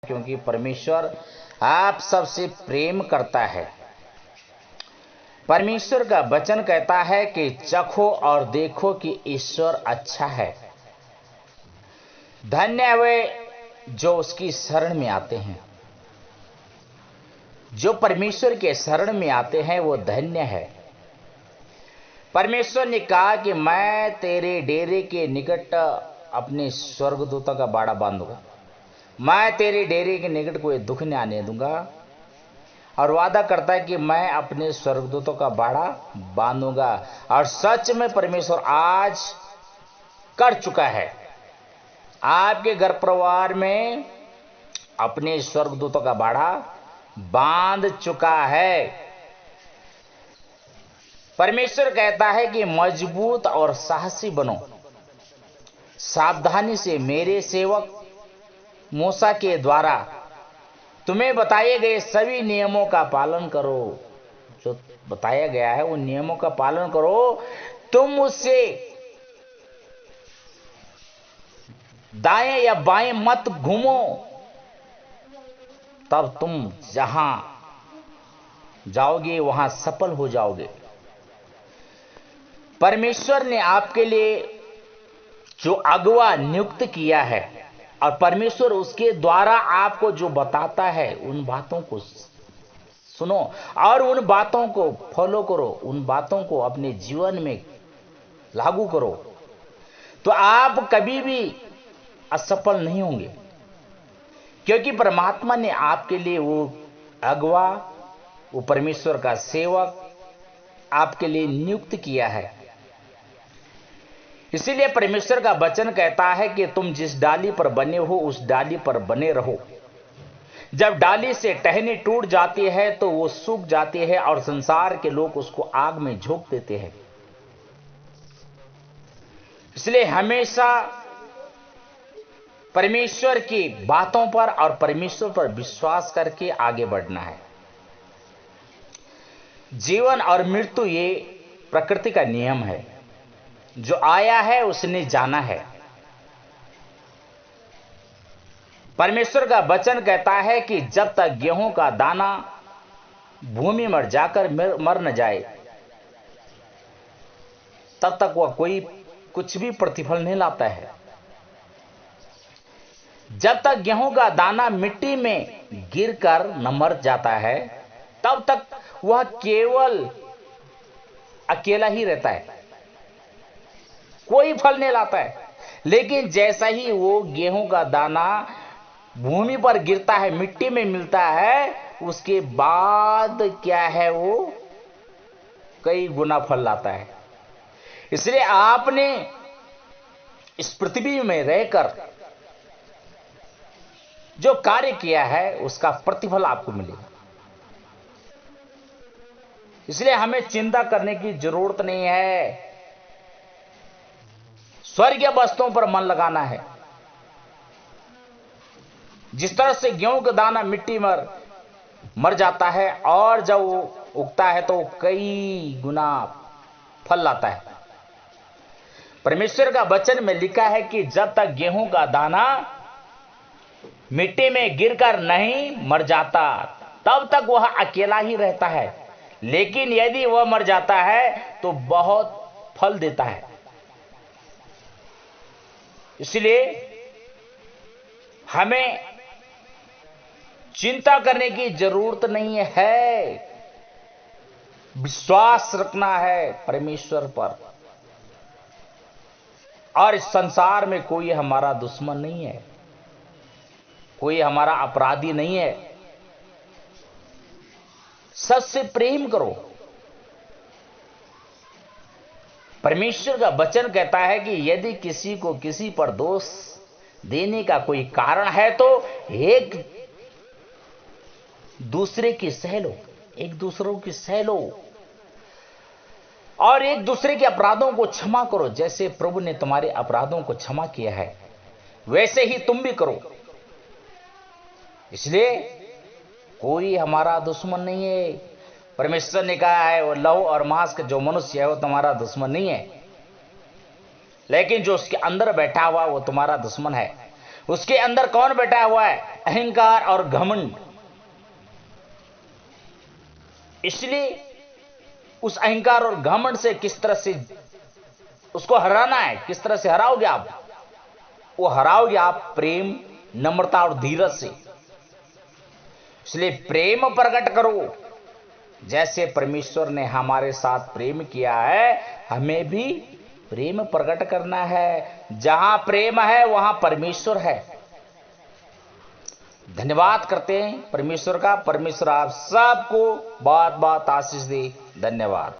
क्योंकि परमेश्वर आप सबसे प्रेम करता है। परमेश्वर का वचन कहता है कि चखो और देखो कि ईश्वर अच्छा है। धन्य है वे जो उसकी शरण में आते हैं। जो परमेश्वर के शरण में आते हैं वो धन्य है। परमेश्वर ने कहा कि मैं तेरे डेरे के निकट अपने स्वर्गदूतों का बाड़ा बांधूंगा, मैं तेरे डेरे के निकट कोई दुख नहीं आने दूंगा। और वादा करता है कि मैं अपने स्वर्गदूतों का बाड़ा बांधूंगा। और सच में परमेश्वर आज कर चुका है। आपके घर परिवार में अपने स्वर्गदूतों का बाड़ा बांध चुका है। परमेश्वर कहता है कि मजबूत और साहसी बनो, सावधानी से मेरे सेवक मूसा के द्वारा तुम्हें बताए गए सभी नियमों का पालन करो। जो बताया गया है उन नियमों का पालन करो। तुम उससे दाएं या बाएं मत घूमो, तब तुम जहां जाओगे वहां सफल हो जाओगे। परमेश्वर ने आपके लिए जो अगुवा नियुक्त किया है और परमेश्वर उसके द्वारा आपको जो बताता है उन बातों को सुनो और उन बातों को फॉलो करो, उन बातों को अपने जीवन में लागू करो, तो आप कभी भी असफल नहीं होंगे। क्योंकि परमात्मा ने आपके लिए वो अगुवा, वो परमेश्वर का सेवक आपके लिए नियुक्त किया है। इसीलिए परमेश्वर का वचन कहता है कि तुम जिस डाली पर बने हो उस डाली पर बने रहो। जब डाली से टहनी टूट जाती है तो वो सूख जाती है और संसार के लोग उसको आग में झोंक देते हैं। इसलिए हमेशा परमेश्वर की बातों पर और परमेश्वर पर विश्वास करके आगे बढ़ना है। जीवन और मृत्यु ये प्रकृति का नियम है। जो आया है उसने जाना है। परमेश्वर का वचन कहता है कि जब तक गेहूं का दाना भूमि में जाकर मर न जाए तब तक वह कोई कुछ भी प्रतिफल नहीं लाता है। जब तक गेहूं का दाना मिट्टी में गिरकर न मर जाता है तब तक वह केवल अकेला ही रहता है, कोई फल नहीं लाता है। लेकिन जैसा ही वो गेहूं का दाना भूमि पर गिरता है, मिट्टी में मिलता है, उसके बाद क्या है, वो कई गुना फल लाता है। इसलिए आपने इस पृथ्वी में रहकर जो कार्य किया है उसका प्रतिफल आपको मिलेगा। इसलिए हमें चिंता करने की जरूरत नहीं है। स्वर्गीय वस्तुओं पर मन लगाना है। जिस तरह से गेहूं का दाना मिट्टी में मर जाता है और जब वो उगता है तो कई गुना फल लाता है। परमेश्वर का वचन में लिखा है कि जब तक गेहूं का दाना मिट्टी में गिरकर नहीं मर जाता तब तक वह अकेला ही रहता है, लेकिन यदि वह मर जाता है तो बहुत फल देता है। इसलिए हमें चिंता करने की जरूरत नहीं है। विश्वास रखना है परमेश्वर पर। और इस संसार में कोई हमारा दुश्मन नहीं है, कोई हमारा अपराधी नहीं है। सच से प्रेम करो। परमेश्वर का वचन कहता है कि यदि किसी को किसी पर दोष देने का कोई कारण है तो एक दूसरे की सह लो, एक दूसरों की सह लो और एक दूसरे के अपराधों को क्षमा करो। जैसे प्रभु ने तुम्हारे अपराधों को क्षमा किया है वैसे ही तुम भी करो। इसलिए कोई हमारा दुश्मन नहीं है। परमेश्वर ने कहा है वो लहू और मांस का जो मनुष्य है वो तुम्हारा दुश्मन नहीं है, लेकिन जो उसके अंदर बैठा हुआ वो तुम्हारा दुश्मन है। उसके अंदर कौन बैठा हुआ है? अहंकार और घमंड। इसलिए उस अहंकार और घमंड से किस तरह से उसको हराना है, किस तरह से हराओगे आप? वो हराओगे आप प्रेम, नम्रता और धीरज से। इसलिए प्रेम प्रकट करो, जैसे परमेश्वर ने हमारे साथ प्रेम किया है, हमें भी प्रेम प्रकट करना है। जहां प्रेम है वहां परमेश्वर है। धन्यवाद करते हैं परमेश्वर का। परमेश्वर आप सबको बहुत बहुत आशीष दे। धन्यवाद।